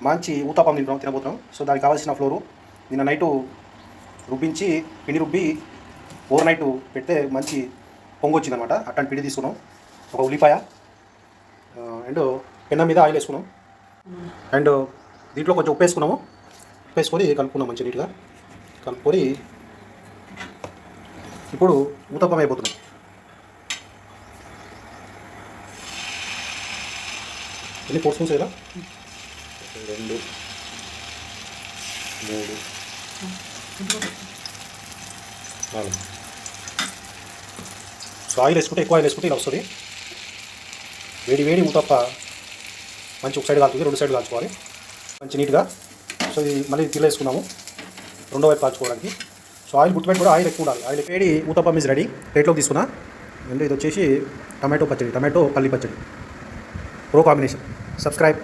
మంచి ఊతప్పం తినబోతున్నాం. సో దానికి కావాల్సిన ఫ్లోరు నిన్న నైటు రుబ్బించి పిండి రుబ్బి ఓవర్ నైట్ పెడితే మంచి పొంగు వచ్చిందనమాట. అట్లాంటి పిండి తీసుకున్నాం. ఒక ఉల్లిపాయ అండ్ పెన్నం మీద ఆయిల్ వేసుకున్నాం. అండ్ దీంట్లో కొంచెం ఉప్పు వేసుకున్నాము. ఉప్పు వేసుకొని కలుపుకున్నాం మంచి నీట్గా. కలుపుకొని ఇప్పుడు ఊతప్పం అయిపోతున్నాం. ఎన్ని 4 స్పూన్స్ కదా, 2 3 4. సో ఆయిల్ వేసుకుంటే ఎక్కువ ఆయిల్ వేసుకుంటే ఇలా వస్తుంది. వేడి వేడి ఊతప్ప మంచి ఒక సైడ్ కాల్చుతుంది, 2 సైడ్ కాల్చుకోవాలి మంచి నీట్గా. సో ఇది మళ్ళీ తిల్ల వేసుకున్నాము రెండో వైపు కాల్చుకోవడానికి. సో ఆయిల్ గుర్తుపెట్టి కూడా ఆయిల్ ఎక్కువ ఉండాలి. ఆయిల్ వేడి ఊతప్పం ఇస్ రెడీ. ప్లేట్లోకి తీసుకున్నా. అండ్ ఇది వచ్చేసి టమాటో పచ్చడి, టమాటో పల్లి పచ్చడి, ప్రో కాంబినేషన్. సబ్స్క్రైబ్.